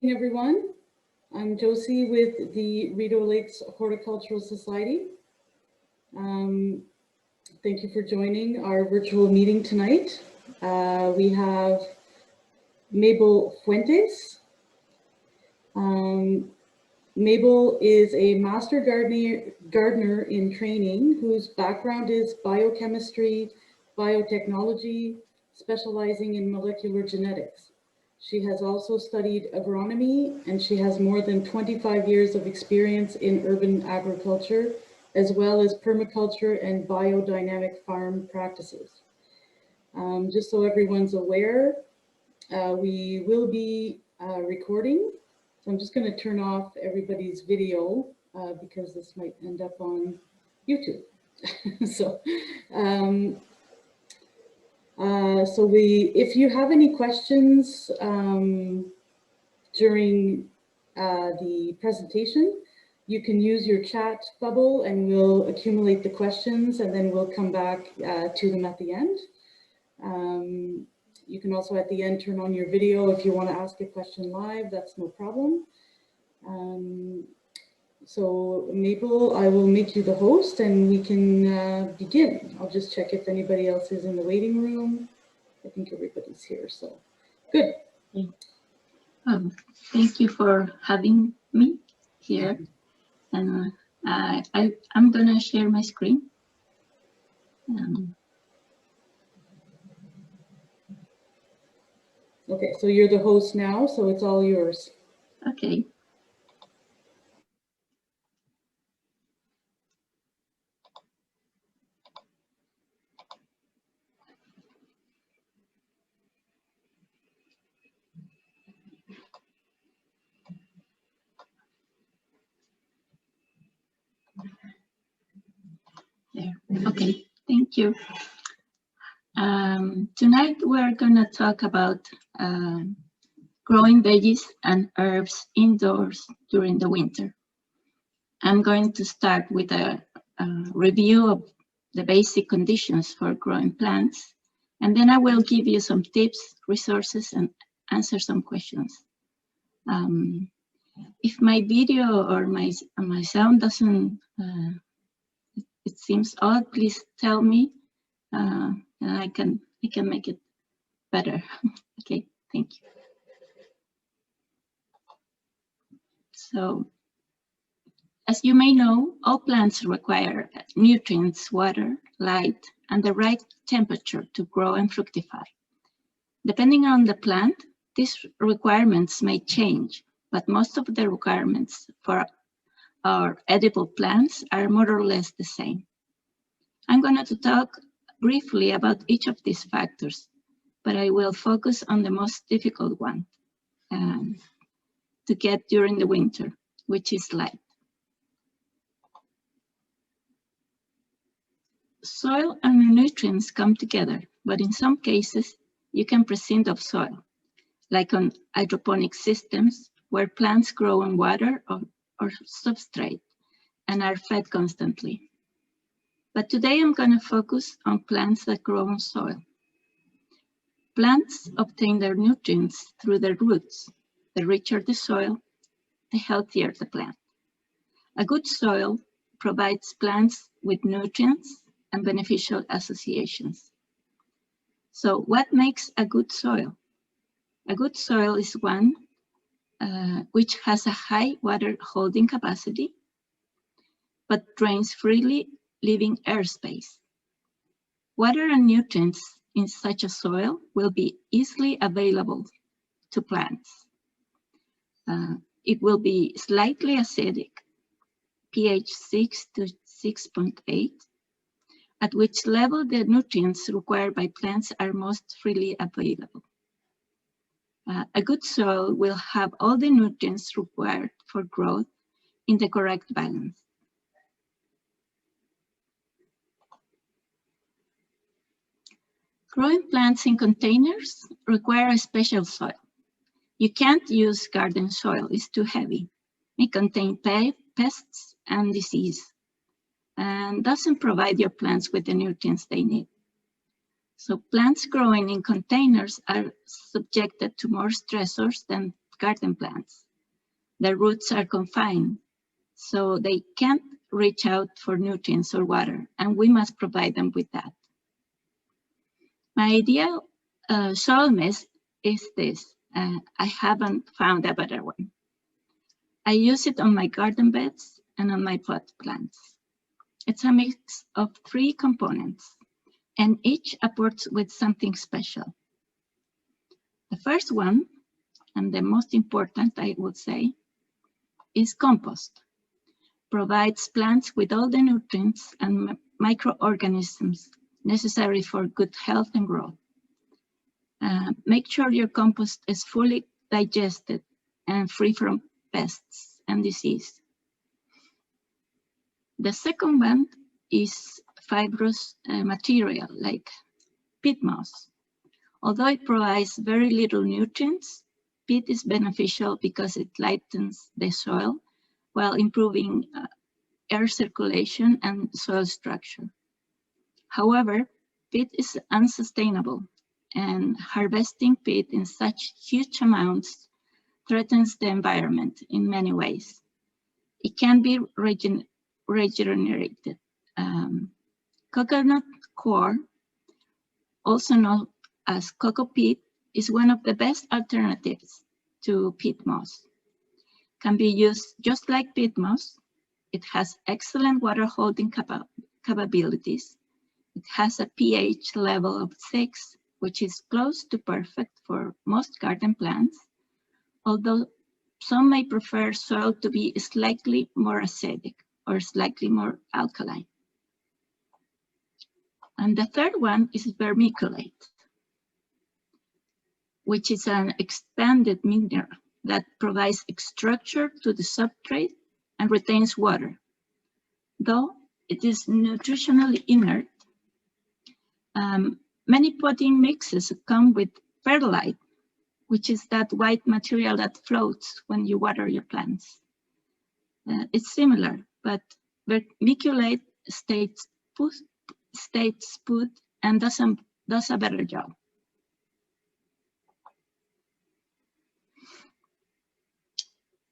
Hey everyone, I'm Josie with the Rideau Lakes Horticultural Society. Thank you for joining our virtual meeting tonight. We have Mabel Fuentes. Mabel is a master gardener in training whose background is biochemistry, biotechnology, specializing in molecular genetics. She has also studied agronomy, and she has more than 25 years of experience in urban agriculture, as well as permaculture and biodynamic farm practices. Just so everyone's aware, we will be recording. So I'm just going to turn off everybody's video because this might end up on YouTube. So if you have any questions during the presentation, you can use your chat bubble and we'll accumulate the questions and then we'll come back to them at the end. You can also at the end turn on your video if you want to ask a question live, that's no problem. So Mabel, I will make you the host and we can begin. I'll just check if anybody else is in the waiting room. I think everybody's here, so good. Thank you for having me here. And I'm gonna share my screen. Okay, so you're the host now, so it's all yours. Okay. There. Okay, thank you. Tonight we're gonna talk about growing veggies and herbs indoors during the winter. I'm going to start with a review of the basic conditions for growing plants, and then I will give you some tips, resources, and answer some questions. If my video or my sound doesn't, it seems odd, please tell me, and I can make it better. Okay, thank you. So, as you may know, all plants require nutrients, water, light, and the right temperature to grow and fructify. Depending on the plant, these requirements may change, but most of the requirements for our edible plants are more or less the same. I'm going to talk briefly about each of these factors, but I will focus on the most difficult one to get during the winter, which is light. Soil and nutrients come together, but in some cases, you can prescinde of soil, like on hydroponic systems, where plants grow on water or substrate and are fed constantly. But today I'm going to focus on plants that grow on soil. Plants obtain their nutrients through their roots. The richer the soil, the healthier the plant. A good soil provides plants with nutrients and beneficial associations. So what makes a good soil? A good soil is one which has a high water holding capacity, but drains freely, leaving airspace. Water and nutrients in such a soil will be easily available to plants. It will be slightly acidic, pH 6 to 6.8, at which level the nutrients required by plants are most freely available. A good soil will have all the nutrients required for growth in the correct balance. Growing plants in containers require a special soil. You can't use garden soil, it's too heavy. It contains pests and disease, and doesn't provide your plants with the nutrients they need. So plants growing in containers are subjected to more stressors than garden plants. Their roots are confined, so they can't reach out for nutrients or water, and we must provide them with that. My ideal soil mix is this. I haven't found a better one. I use it on my garden beds and on my pot plants. It's a mix of 3 components, and each apports with something special. The first one, and the most important, I would say, is compost. Provides plants with all the nutrients and microorganisms necessary for good health and growth. Make sure your compost is fully digested and free from pests and disease. The second one is fibrous material like peat moss. Although it provides very little nutrients, peat is beneficial because it lightens the soil while improving air circulation and soil structure. However, peat is unsustainable, and harvesting peat in such huge amounts threatens the environment in many ways. It can be regenerated. Coconut coir, also known as coco peat, is one of the best alternatives to peat moss. Can be used just like peat moss. It has excellent water holding capabilities. It has a pH level of 6, which is close to perfect for most garden plants, although some may prefer soil to be slightly more acidic or slightly more alkaline. And the third one is vermiculite, which is an expanded mineral that provides structure to the substrate and retains water. Though it is nutritionally inert, many potting mixes come with perlite, which is that white material that floats when you water your plants. It's similar, but vermiculite stays put and does a better job.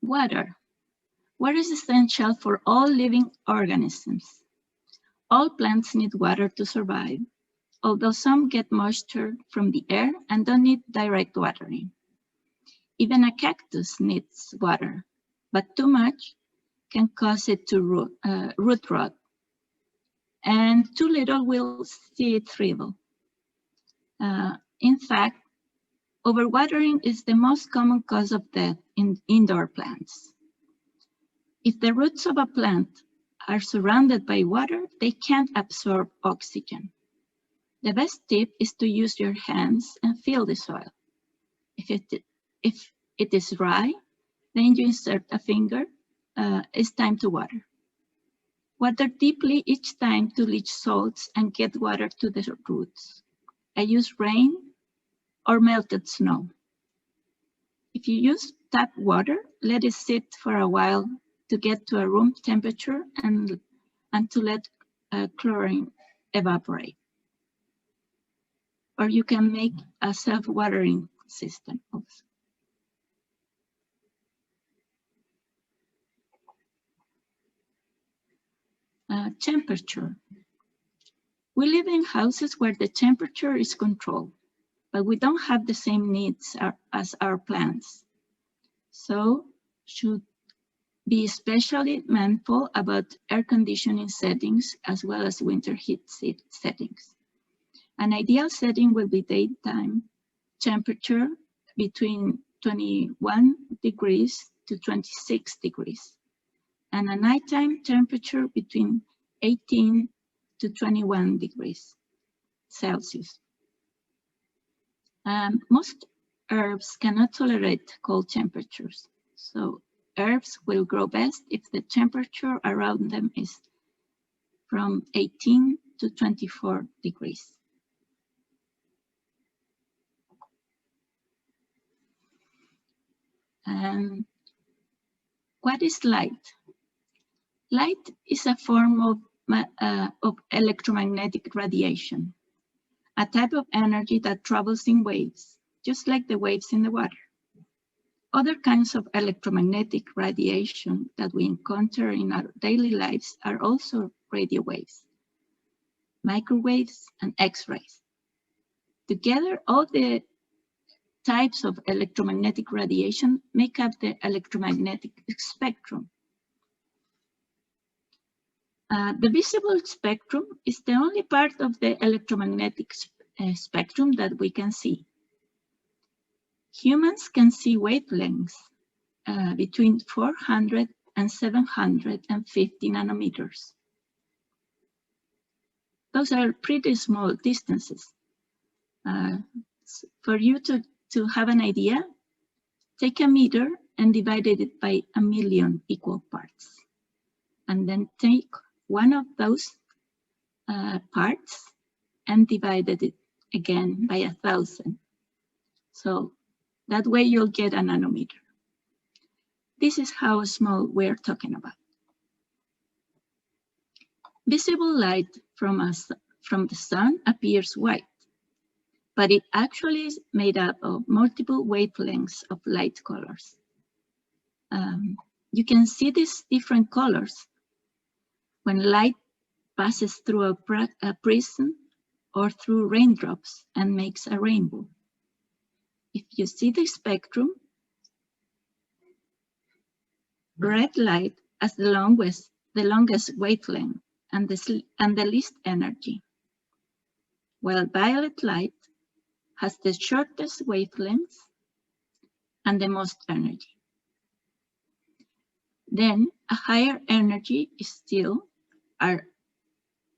Water. Water is essential for all living organisms. All plants need water to survive, although some get moisture from the air and don't need direct watering. Even a cactus needs water, but too much can cause it to root rot, and too little will see it shrivel. In fact, overwatering is the most common cause of death in indoor plants. If the roots of a plant are surrounded by water, they can't absorb oxygen. The best tip is to use your hands and feel the soil. If it is dry, then you insert a finger. It's time to water. Water deeply each time to leach salts and get water to the roots. I use rain or melted snow. If you use tap water, let it sit for a while to get to a room temperature and to let chlorine evaporate. Or you can make a self-watering system also. Temperature. We live in houses where the temperature is controlled, but we don't have the same needs as our plants. So should be especially mindful about air conditioning settings as well as winter heat settings. An ideal setting will be daytime temperature between 21 degrees to 26 degrees, and a nighttime temperature between 18 to 21 degrees Celsius. Most herbs cannot tolerate cold temperatures, so herbs will grow best if the temperature around them is from 18 to 24 degrees. And what is light? Light is a form of electromagnetic radiation, a type of energy that travels in waves, just like the waves in the water. Other kinds of electromagnetic radiation that we encounter in our daily lives are also radio waves, microwaves, and X-rays. Together, all the types of electromagnetic radiation make up the electromagnetic spectrum. The visible spectrum is the only part of the electromagnetic spectrum that we can see. Humans can see wavelengths between 400 and 750 nanometers. Those are pretty small distances. For you to have an idea, take a meter and divide it by 1,000,000 equal parts. And then take one of those parts and divide it again by 1,000. So that way you'll get a nanometer. This is how small we're talking about. Visible light from the sun appears white, but it actually is made up of multiple wavelengths of light colors. You can see these different colors when light passes through a prism or through raindrops and makes a rainbow. If you see the spectrum, red light has the longest wavelength and the least energy, while violet light has the shortest wavelength and the most energy. Then a higher energy is still our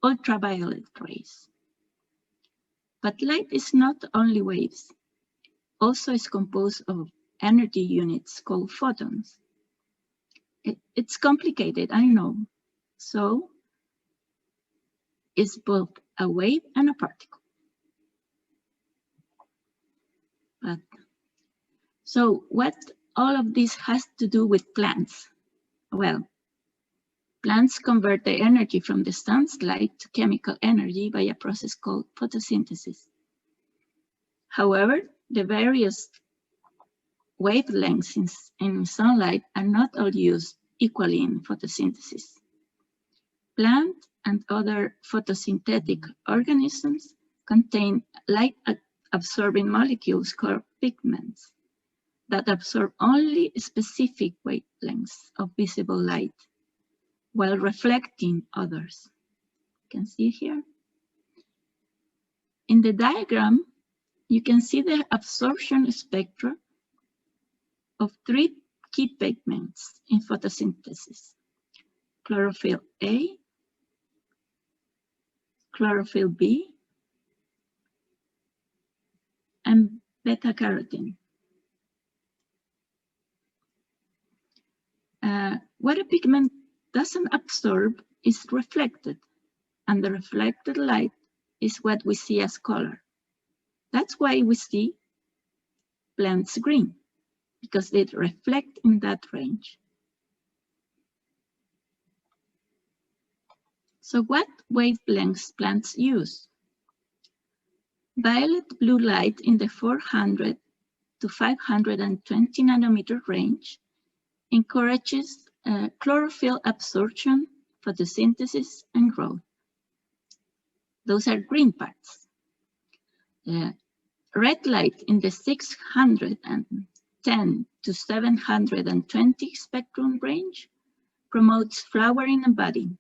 ultraviolet rays. But light is not only waves, also is composed of energy units called photons. It's complicated, I know. So it's both a wave and a particle. So what all of this has to do with plants? Well, plants convert the energy from the sun's light to chemical energy by a process called photosynthesis. However, the various wavelengths in sunlight are not all used equally in photosynthesis. Plant and other photosynthetic organisms contain light-absorbing molecules called pigments that absorb only specific wavelengths of visible light while reflecting others. You can see here. In the diagram, you can see the absorption spectra of 3 key pigments in photosynthesis: chlorophyll A, chlorophyll B, and beta-carotene. What a pigment doesn't absorb is reflected, and the reflected light is what we see as color. That's why we see plants green, because they reflect in that range. So what wavelengths plants use? Violet blue light in the 400 to 520 nanometer range encourages chlorophyll absorption, photosynthesis, and growth. Those are green parts. Red light in the 610 to 720 spectrum range promotes flowering and budding.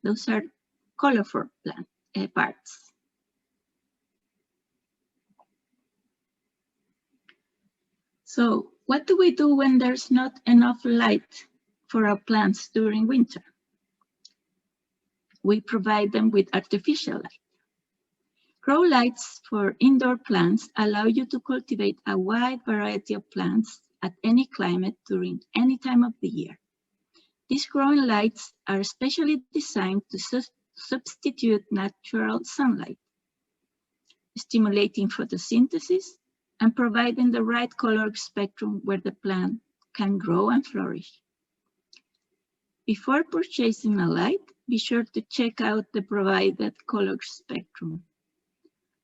Those are colorful plant parts. So what do we do when there's not enough light for our plants during winter? We provide them with artificial light. Grow lights for indoor plants allow you to cultivate a wide variety of plants at any climate during any time of the year. These growing lights are specially designed to substitute natural sunlight, stimulating photosynthesis and providing the right color spectrum where the plant can grow and flourish. Before purchasing a light, be sure to check out the provided color spectrum.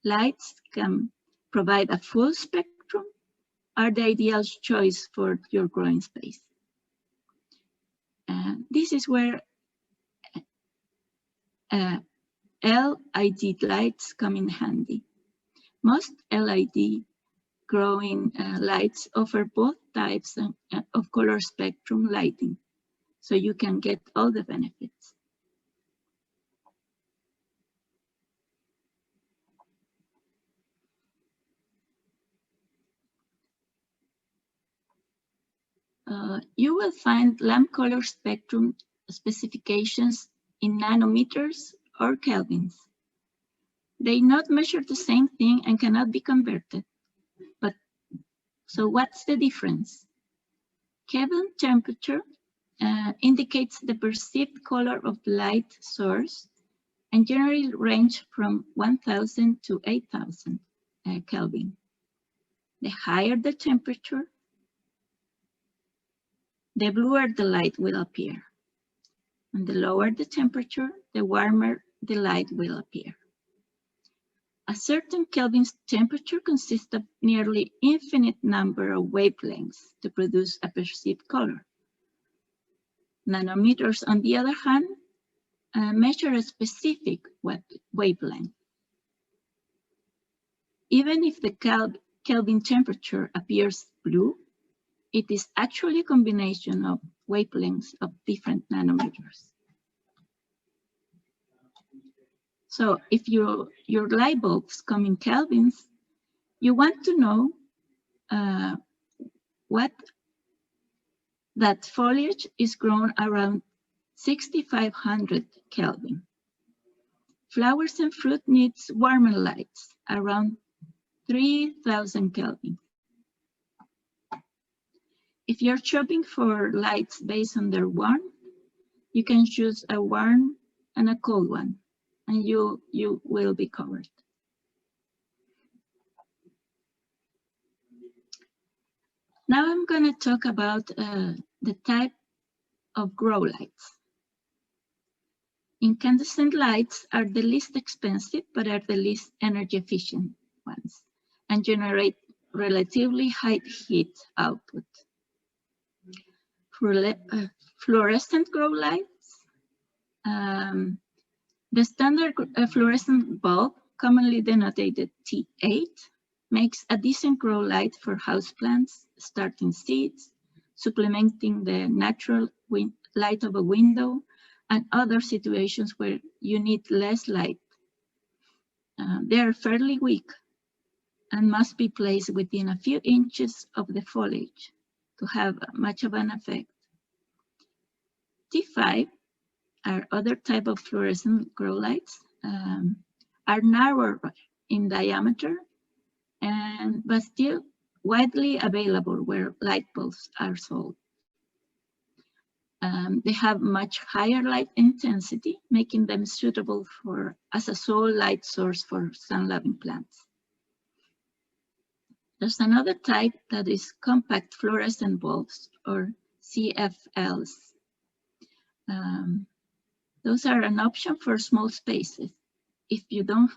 Lights can provide a full spectrum are the ideal choice for your growing space. This is where LED lights come in handy. Most LED growing lights offer both types of color spectrum lighting, so you can get all the benefits. You will find lamp color spectrum specifications in nanometers or kelvins. They not measure the same thing and cannot be converted. But so what's the difference? Kelvin temperature indicates the perceived color of the light source and generally range from 1000 to 8000 Kelvin. The higher the temperature, the bluer the light will appear. And the lower the temperature, the warmer the light will appear. A certain Kelvin temperature consists of nearly infinite number of wavelengths to produce a perceived color. Nanometers, on the other hand, measure a specific wavelength. Even if the Kelvin temperature appears blue, it is actually a combination of wavelengths of different nanometers. So if your light bulbs come in kelvins, you want to know what that foliage is grown around 6500 Kelvin. Flowers and fruit needs warmer lights around 3000 Kelvin. If you're shopping for lights based on their warmth, you can choose a warm and a cold one, and you will be covered. Now I'm going to talk about the type of grow lights. Incandescent lights are the least expensive, but are the least energy efficient ones, and generate relatively high heat output. Fluorescent grow lights. The standard fluorescent bulb, commonly denoted T8, makes a decent grow light for houseplants, starting seeds, supplementing the natural light of a window, and other situations where you need less light. They are fairly weak and must be placed within a few inches of the foliage to have much of an effect. T5 are other type of fluorescent grow lights, are narrower in diameter, but still widely available where light bulbs are sold. They have much higher light intensity, making them suitable as a sole light source for sun-loving plants. There's another type that is compact fluorescent bulbs, or CFLs. Those are an option for small spaces if you don't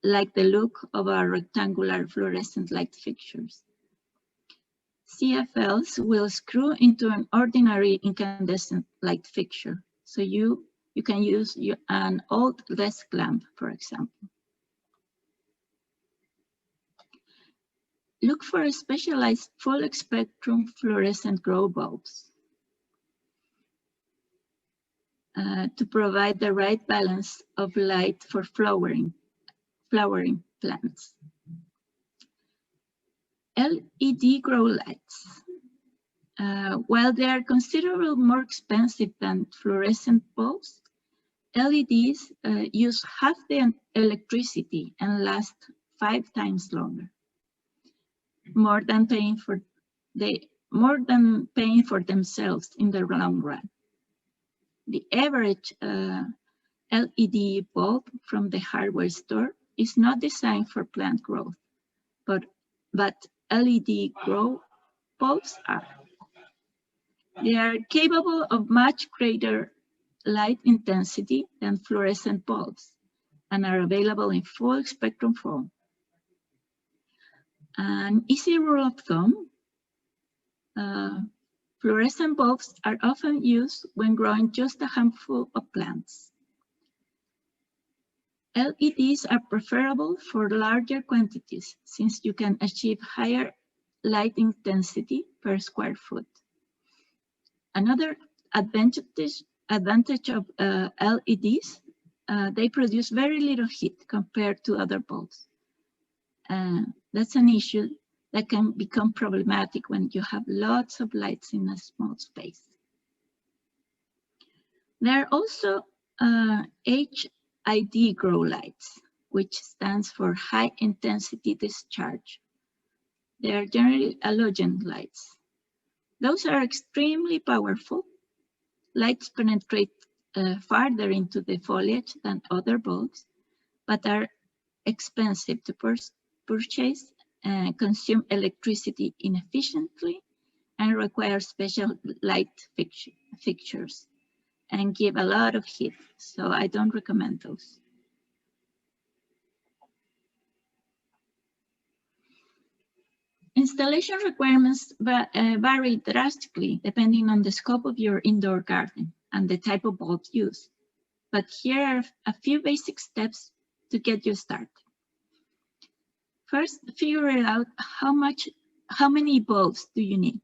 like the look of our rectangular fluorescent light fixtures. CFLs will screw into an ordinary incandescent light fixture, so you can use an old desk lamp, for example. Look for specialized full spectrum fluorescent grow bulbs to provide the right balance of light for flowering plants. LED grow lights. While they are considerably more expensive than fluorescent bulbs, LEDs use half the electricity and last 5 times longer, more than paying for themselves in the long run. The average LED bulb from the hardware store is not designed for plant growth, but LED grow bulbs are. They are capable of much greater light intensity than fluorescent bulbs and are available in full spectrum form. An easy rule of thumb Fluorescent bulbs are often used when growing just a handful of plants. LEDs are preferable for larger quantities since you can achieve higher light intensity per square foot. Another advantage of LEDs, they produce very little heat compared to other bulbs. That's an issue that can become problematic when you have lots of lights in a small space. There are also HID grow lights, which stands for high intensity discharge. They are generally halogen lights. Those are extremely powerful. Lights penetrate farther into the foliage than other bulbs, but are expensive to purchase, consume electricity inefficiently, and require special light fixtures, and give a lot of heat, so I don't recommend those. Installation requirements vary drastically depending on the scope of your indoor garden and the type of bulb used. But here are a few basic steps to get you started. First, figure out how many bulbs do you need.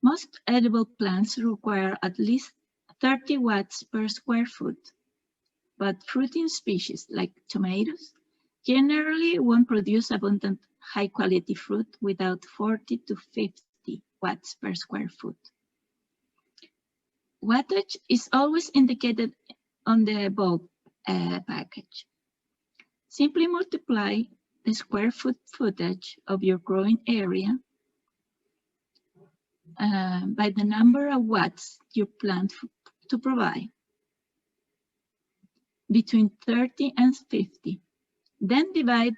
Most edible plants require at least 30 watts per square foot, but fruiting species like tomatoes generally won't produce abundant high-quality fruit without 40 to 50 watts per square foot. Wattage is always indicated on the bulb package. Simply multiply the square foot footage of your growing area by the number of watts you plan to provide, between 30 and 50. Then divide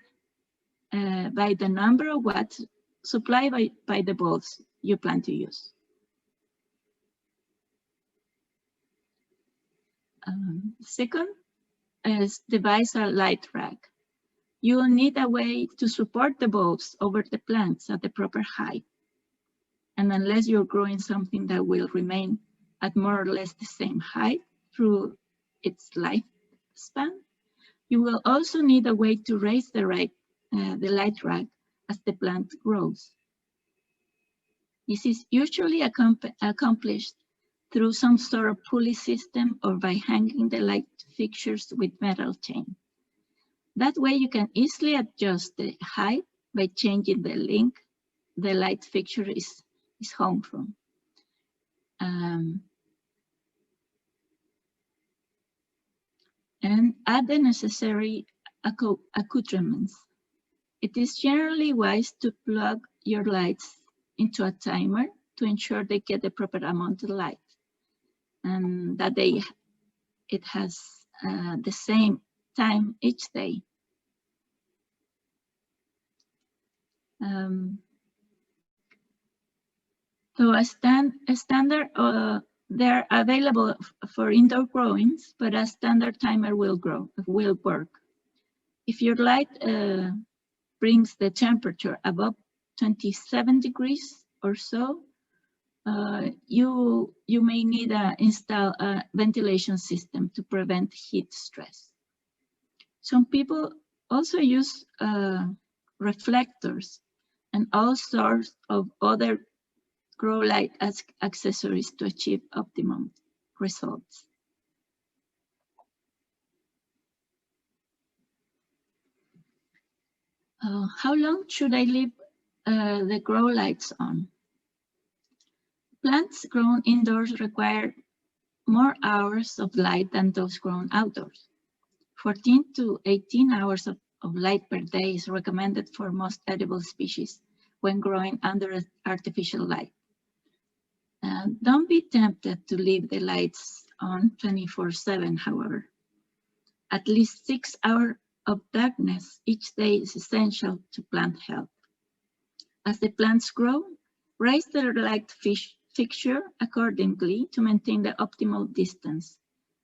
by the number of watts supplied by the bulbs you plan to use. Second is devise a light rack. You will need a way to support the bulbs over the plants at the proper height. And unless you're growing something that will remain at more or less the same height through its lifespan, you will also need a way to raise the light rack as the plant grows. This is usually accomplished through some sort of pulley system or by hanging the light fixtures with metal chain. That way you can easily adjust the height by changing the link the light fixture is hung from. And add the necessary accoutrements. It is generally wise to plug your lights into a timer to ensure they get the proper amount of light and that it has the same time each day. So a standard, they're available for indoor growings, but a standard timer will work. If your light brings the temperature above 27 degrees or so, you may need to install a ventilation system to prevent heat stress. Some people also use reflectors and all sorts of other grow light as accessories to achieve optimum results. How long should I leave the grow lights on? Plants grown indoors require more hours of light than those grown outdoors. 14 to 18 hours of light per day is recommended for most edible species when growing under artificial light. Don't be tempted to leave the lights on 24/7, however. At least 6 hours of darkness each day is essential to plant health. As the plants grow, raise their light fixture accordingly to maintain the optimal distance,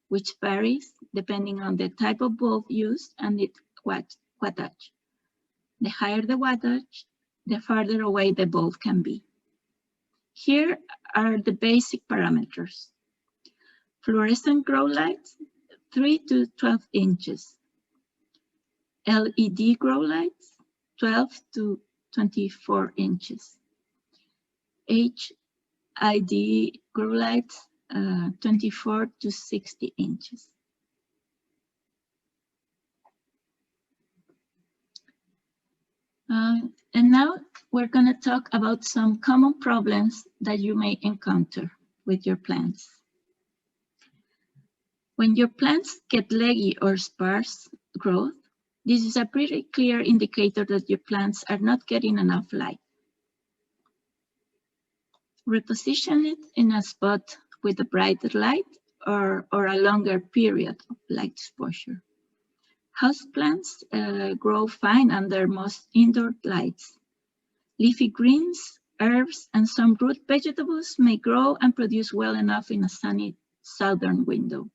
which varies depending on the type of bulb used and its wattage. The higher the wattage, the farther away the bulb can be. Here are the basic parameters. Fluorescent grow lights, 3 to 12 inches. LED grow lights, 12 to 24 inches. HID grow lights, 24 to 60 inches. And now we're going to talk about some common problems that you may encounter with your plants. When your plants get leggy or sparse growth, this is a pretty clear indicator that your plants are not getting enough light. Reposition it in a spot with a brighter light or a longer period of light exposure. Houseplants grow fine under most indoor lights. Leafy greens, herbs, and some root vegetables may grow and produce well enough in a sunny southern window.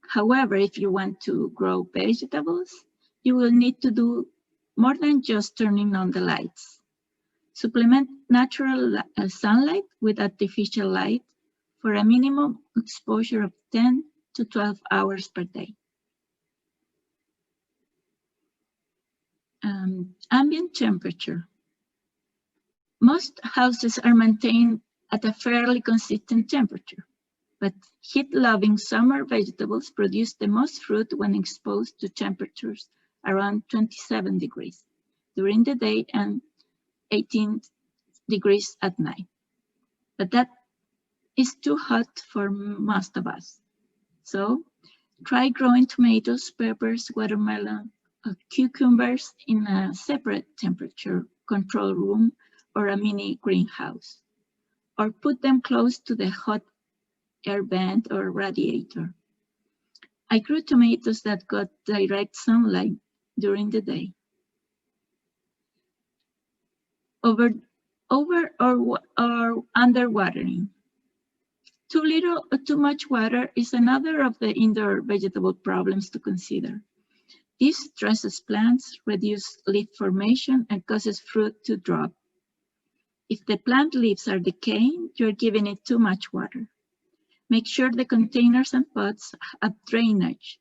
However, if you want to grow vegetables, you will need to do more than just turning on the lights. Supplement natural sunlight with artificial light for a minimum exposure of 10 to 12 hours per day. Ambient temperature. Most houses are maintained at a fairly consistent temperature, but heat-loving summer vegetables produce the most fruit when exposed to temperatures around 27 degrees during the day and 18 degrees at night. But that is too hot for most of us. So try growing tomatoes, peppers, watermelon, cucumbers in a separate temperature control room or a mini greenhouse, or put them close to the hot air vent or radiator. I grew tomatoes that got direct sunlight during the day. Over or underwatering. Too little or too much water is another of the indoor vegetable problems to consider. This stresses plants, reduces leaf formation, and causes fruit to drop. If the plant leaves are decaying, you're giving it too much water. Make sure the containers and pots have drainage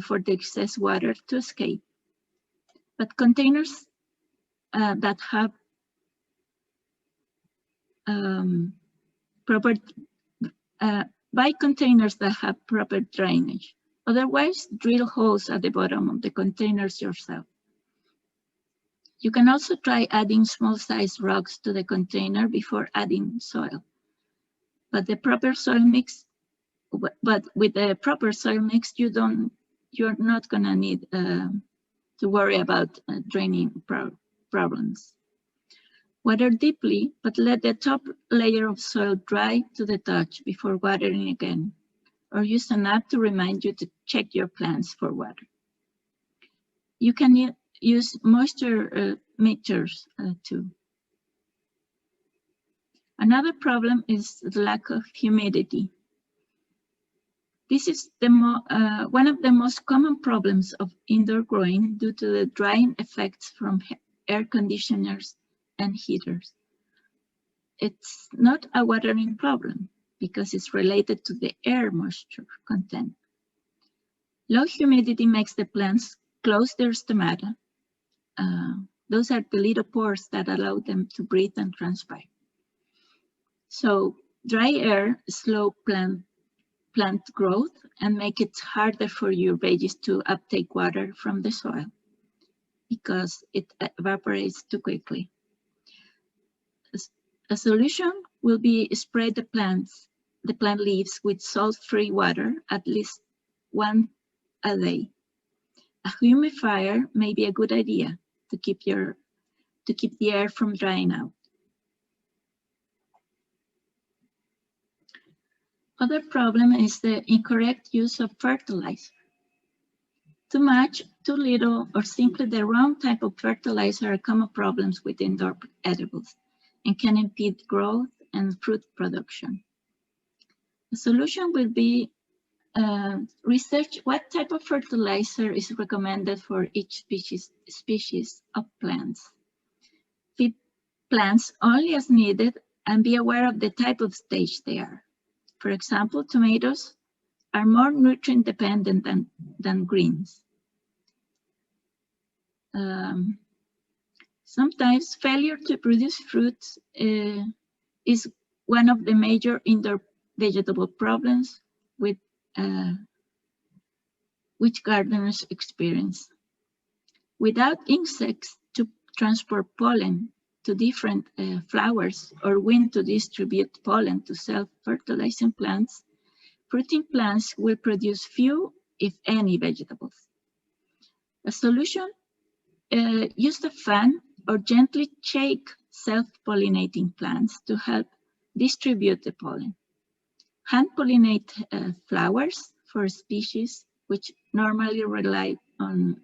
for the excess water to escape. But containers that have buy containers that have proper drainage. Otherwise, drill holes at the bottom of the containers yourself. You can also try adding small-sized rocks to the container before adding soil. But with the proper soil mix, you're not gonna need to worry about draining problems. Water deeply, but let the top layer of soil dry to the touch before watering again, or use an app to remind you to check your plants for water. You can use moisture meters too. Another problem is the lack of humidity. This is one of the most common problems of indoor growing due to the drying effects from air conditioners and heaters. It's not a watering problem because it's related to the air moisture content. Low humidity makes the plants close their stomata. Those are the little pores that allow them to breathe and transpire. So dry air slows plant growth and make it harder for your veggies to uptake water from the soil because it evaporates too quickly. A solution will be spray the plant leaves with salt-free water at least once a day. A humidifier may be a good idea to keep the air from drying out. Other problem is the incorrect use of fertilizer. Too much, too little, or simply the wrong type of fertilizer are common problems with indoor edibles and can impede growth and fruit production. The solution will be research what type of fertilizer is recommended for each species of plants. Feed plants only as needed and be aware of the type of stage they are. For example, tomatoes are more nutrient dependent than greens. Sometimes failure to produce fruits is one of the major indoor vegetable problems with which gardeners experience. Without insects to transport pollen to different flowers or wind to distribute pollen to self-fertilizing plants, fruiting plants will produce few, if any, vegetables. A solution, use a fan or gently shake self-pollinating plants to help distribute the pollen. Hand-pollinate flowers for species which normally rely on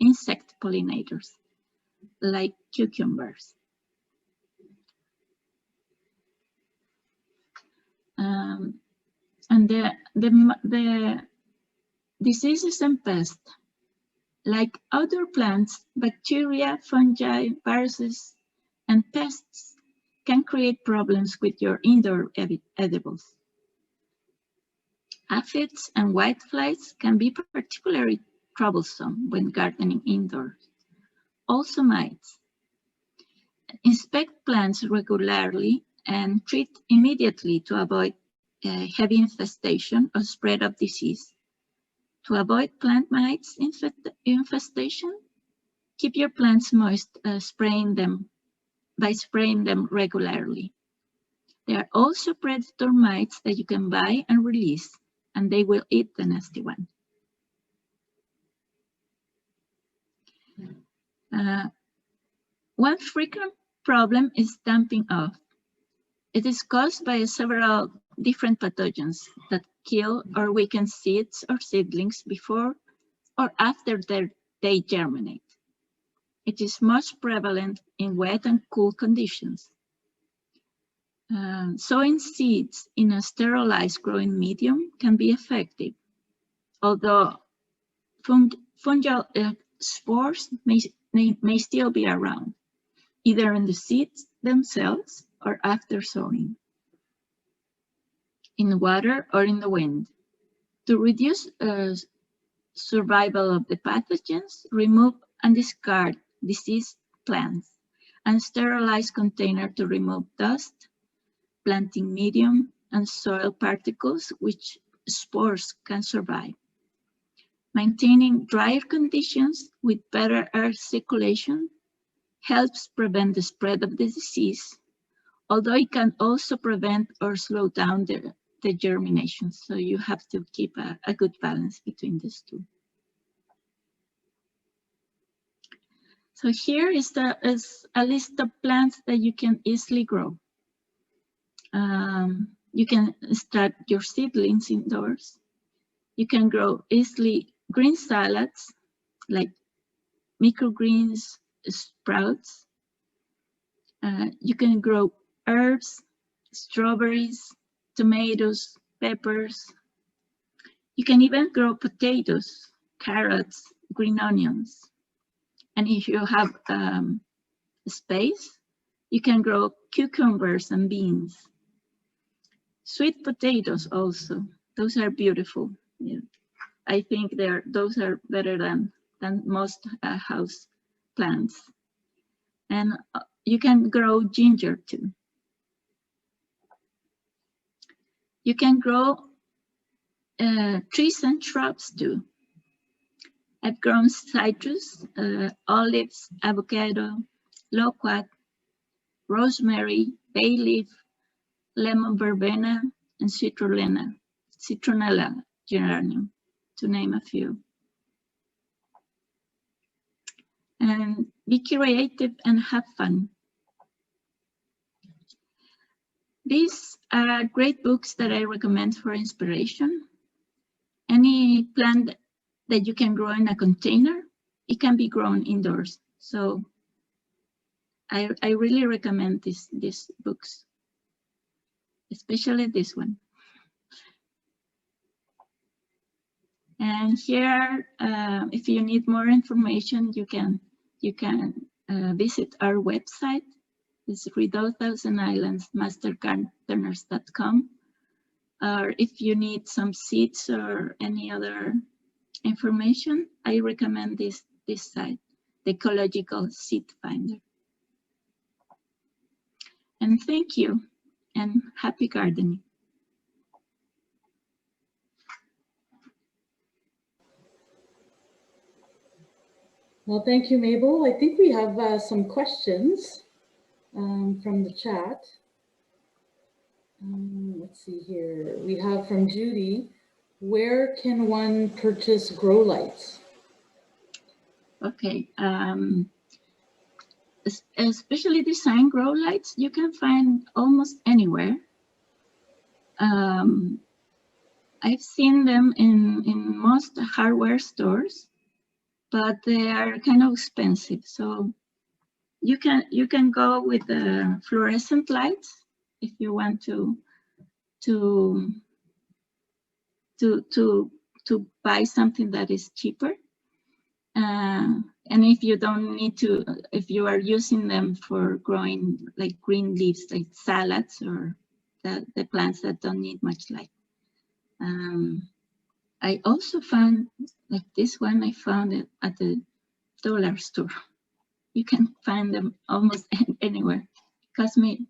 insect pollinators, like cucumbers. And the diseases and pests, like outdoor plants, bacteria, fungi, viruses, and pests can create problems with your indoor edibles. Aphids and whiteflies can be particularly troublesome when gardening indoors. Also mites. Inspect plants regularly and treat immediately to avoid heavy infestation or spread of disease. To avoid plant mites infestation, keep your plants moist by spraying them regularly. There are also predator mites that you can buy and release, and they will eat the nasty one. One frequent problem is damping off. It is caused by several different pathogens that kill or weaken seeds or seedlings before or after they germinate. It is most prevalent in wet and cool conditions. Sowing seeds in a sterilized growing medium can be effective, although fungal spores may still be around, either in the seeds themselves or after sowing, in water or in the wind. To reduce survival of the pathogens, remove and discard diseased plants and sterilize container to remove dust, planting medium, and soil particles which spores can survive. Maintaining drier conditions with better air circulation helps prevent the spread of the disease, although it can also prevent or slow down the germination. So you have to keep a good balance between these two. So here is a list of plants that you can easily grow. You can start your seedlings indoors. You can grow easily green salads like microgreens, sprouts. You can grow herbs, strawberries, tomatoes, peppers. You can even grow potatoes, carrots, green onions. And if you have space, you can grow cucumbers and beans. Sweet potatoes also, those are beautiful. Yeah. I think those are better than most house plants. And you can grow ginger too. You can grow trees and shrubs too. I've grown citrus, olives, avocado, loquat, rosemary, bay leaf, lemon verbena, and citronella geranium, to name a few. And be creative and have fun. These are great books that I recommend for inspiration. Any plant that you can grow in a container, it can be grown indoors. So I really recommend these books, especially this one. And here, if you need more information, you can visit our website, It's redoubt1000islands mastergardeners.com. Or if you need some seeds or any other information, I recommend this site, the Ecological Seed Finder. And thank you, and happy gardening. Well, thank you, Mabel. I think we have some questions from the chat. Let's see here. We have from Judy, where can one purchase grow lights? Okay, especially design grow lights, you can find almost anywhere. I've seen them in most hardware stores, but they are kind of expensive. So you can go with the fluorescent lights if you want to buy something that is cheaper. And if you don't need to, if you are using them for growing like green leaves, like salads or the plants that don't need much light. I also found like this one, I found it at the dollar store. You can find them almost anywhere. It cost me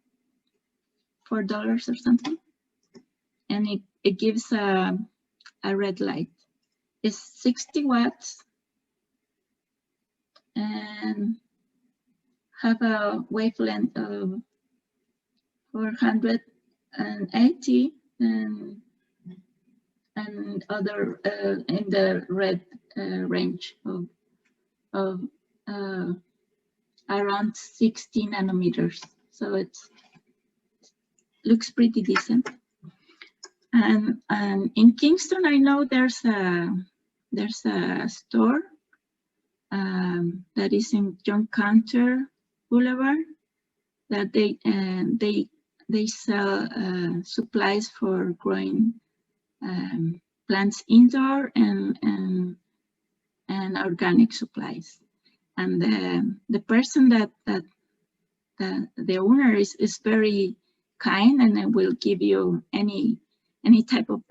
$4 or something. And it gives a red light. It's 60 watts and have a wavelength of 480 and other in the red range of around 60 nanometers. So it looks pretty decent. And in Kingston, I know there's a store that is in John Cantor Boulevard that they sell supplies for growing plants indoor and organic supplies. And the person that the owner is very kind and will give you any type of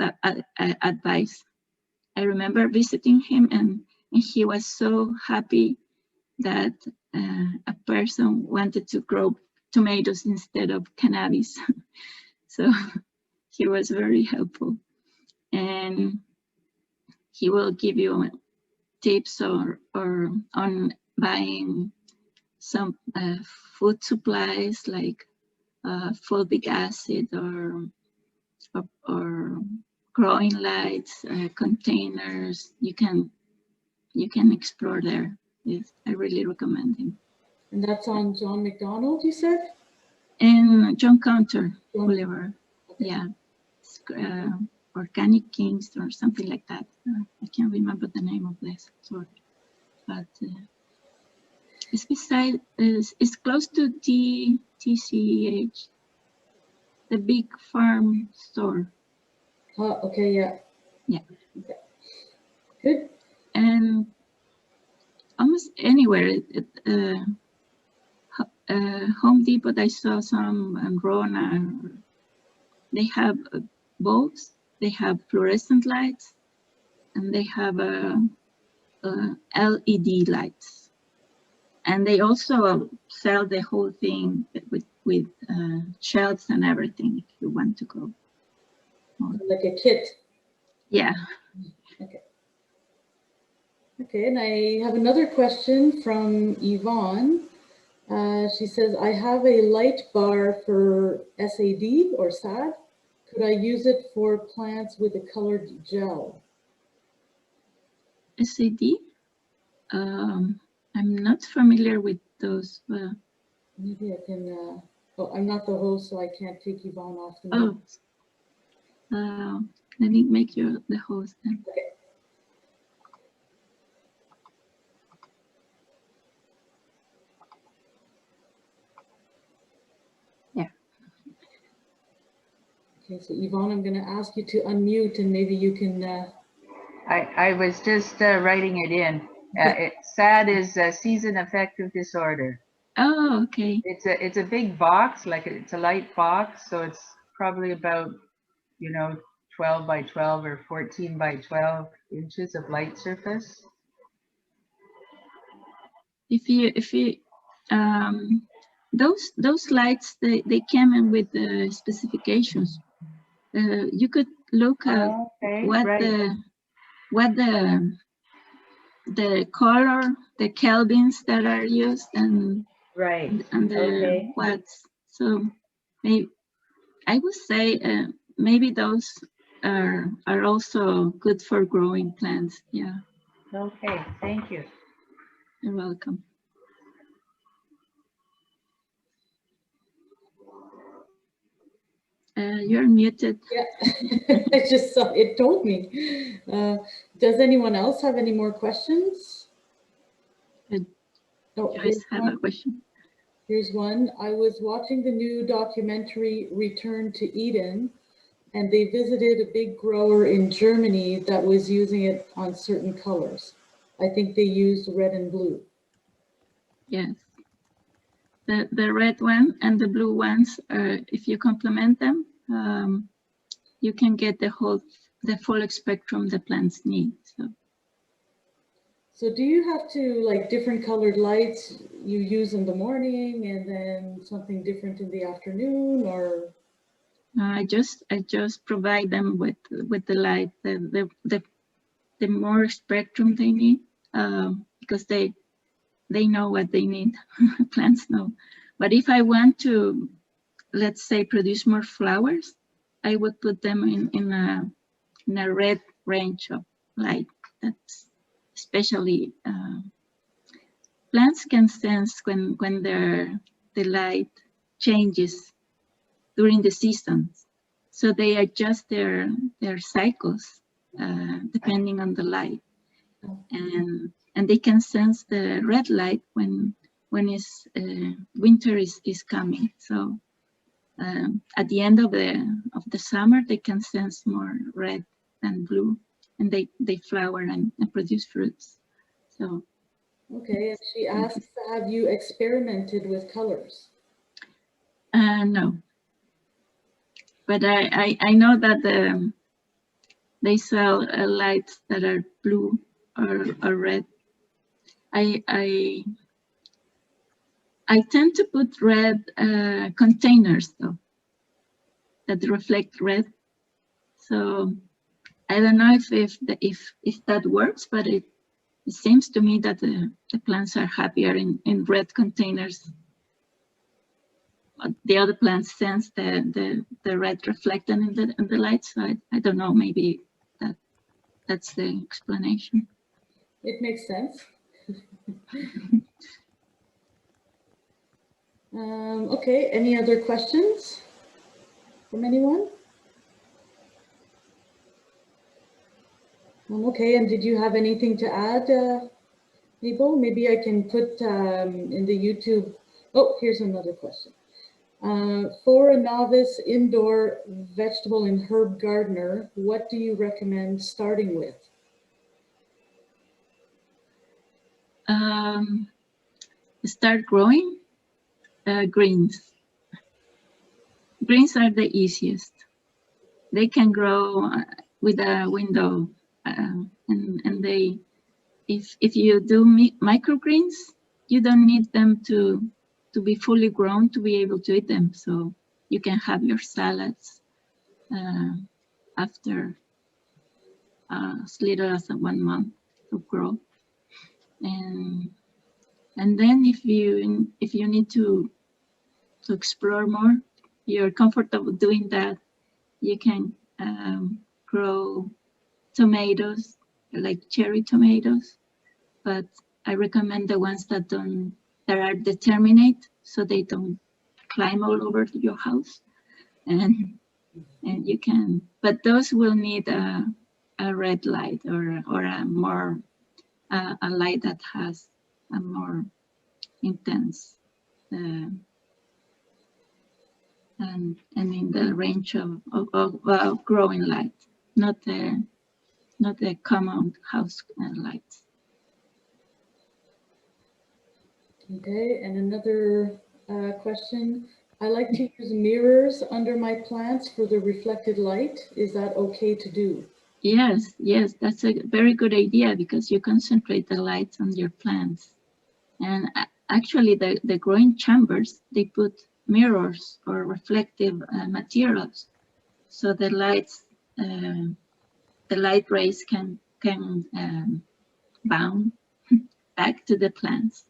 advice. I remember visiting him and he was so happy that a person wanted to grow tomatoes instead of cannabis. So he was very helpful. And he will give you tips or on buying some food supplies like fulvic acid or growing lights, containers. You can explore there. Yes, I really recommend him. And that's on John McDonald, you said? And John Cantor Boulevard. Okay. Yeah. Organic Kings or something like that. I can't remember the name of this store, but it's beside, it's close to TCH, the big farm store. Oh, okay, yeah. Yeah. Okay. Good. And almost anywhere, Home Depot, I saw some, and Rona, they have bulbs. They have fluorescent lights, and they have LED lights. And they also sell the whole thing with shelves and everything if you want to go. Like a kit. Yeah. Okay. Okay, and I have another question from Yvonne. She says, I have a light bar for SAD or SAD. Could I use it for plants with a colored gel? SAD? I'm not familiar with those. Maybe I can, oh, I'm not the host, so I can't take Yvonne off the mic. Oh, let me make you the host then. Okay. Yeah. Okay, so Yvonne, I'm going to ask you to unmute and maybe you can... I was just writing it in. SAD is season affective disorder. Oh, okay. It's a big box, like it's a light box, so it's probably about 12 by 12 or 14 by 12 inches of light surface. If you those lights, they came in with the specifications. You could look at Okay, what right. the color, the kelvins that are used, and Right. the Okay. watts. So maybe I would say maybe those are also good for growing plants. Yeah, Okay. Thank you. you're welcome. You're muted. Yeah, I just saw it told me. Does anyone else have any more questions? Oh, Joyce have a question. Here's one. I was watching the new documentary Return to Eden, and they visited a big grower in Germany that was using it on certain colors. I think they used red and blue. Yes. The red one and the blue ones, if you complement them, you can get the full spectrum the plants need. So do you have to, like, different colored lights you use in the morning and then something different in the afternoon, or? I just provide them with the light, the more spectrum they need, because they know what they need. Plants know. But if I want to, let's say, produce more flowers, I would put them in a red range of light. That's especially plants can sense when the light changes during the seasons, so they adjust their cycles depending on the light, and they can sense the red light when winter is coming. So at the end of the summer, they can sense more red than blue, and they flower and produce fruits. So Okay, and she asks, have you experimented with colors? no, but I know that they sell lights that are blue or red. I tend to put red containers though that reflect red. So I don't know if that works, but it seems to me that the plants are happier in red containers. The other plants sense the red reflected in the light, so I don't know, maybe that's the explanation. It makes sense. Okay, any other questions from anyone? Okay, and did you have anything to add, Mabel? Maybe I can put in the YouTube. Oh, here's another question. For a novice indoor vegetable and herb gardener, what do you recommend starting with? Start growing greens. Greens are the easiest. They can grow with a window, and they, if you do microgreens, you don't need them to be fully grown to be able to eat them. So you can have your salads after as little as 1 month to grow, and then if you need to explore more, you're comfortable doing that, you can grow tomatoes, like cherry tomatoes, but I recommend the ones that are determinate, so they don't climb all over your house, and you can, but those will need a red light or a more a light that has a more intense and in the range of growing light, not the common house lights. Okay, and another question. I like to use mirrors under my plants for the reflected light. Is that okay to do? Yes, yes, that's a very good idea because you concentrate the light on your plants. And actually the growing chambers, they put mirrors or reflective materials. So the light rays can bound back to the plants.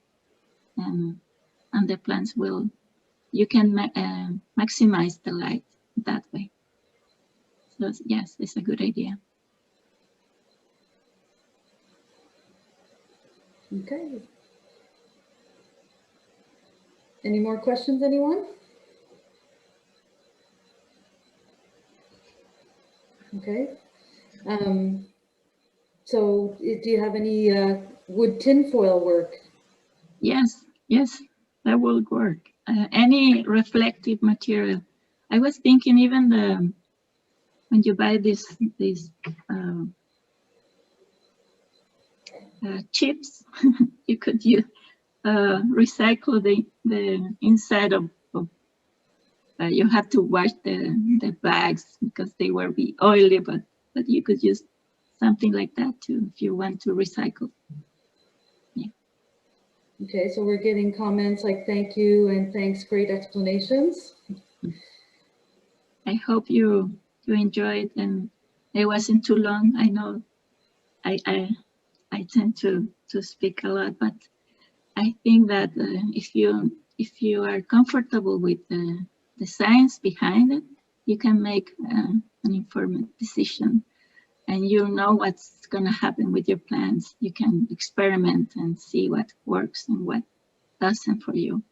And the plants will, you can maximize the light that way. So yes, it's a good idea. Okay. Any more questions, anyone? Okay. So do you have any wood tinfoil work? Yes, yes, that will work. Any reflective material. I was thinking even when you buy these chips, you could use recycle the inside of you have to wash the bags because they will be oily, but you could use something like that too if you want to recycle. Yeah. Okay, so we're getting comments like thank you and thanks, great explanations. I hope you enjoyed and it wasn't too long. I know I tend to speak a lot, but I think that if you are comfortable with the science behind it, you can make an informed decision, and you know what's going to happen with your plants. You can experiment and see what works and what doesn't for you.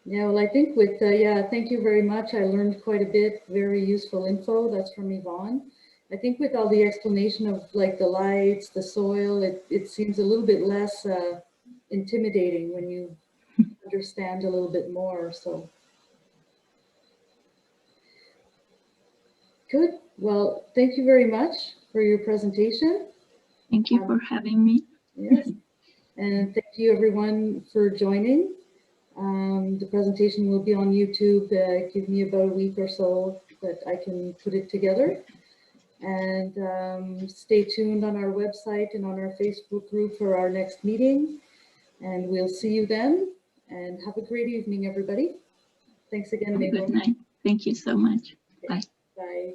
Yeah, well, I think with, yeah, thank you very much. I learned quite a bit, very useful info. That's from Yvonne. I think with all the explanation of like the lights, the soil, it seems a little bit less intimidating when you understand a little bit more. So good. Well, thank you very much for your presentation. Thank you for having me. Yes. And thank you everyone for joining. The presentation will be on YouTube. Give me about a week or so that I can put it together. And stay tuned on our website and on our Facebook group for our next meeting. And we'll see you then. And have a great evening, everybody. Thanks again, Mabel. Good night. Thank you so much. Okay. Bye. Bye.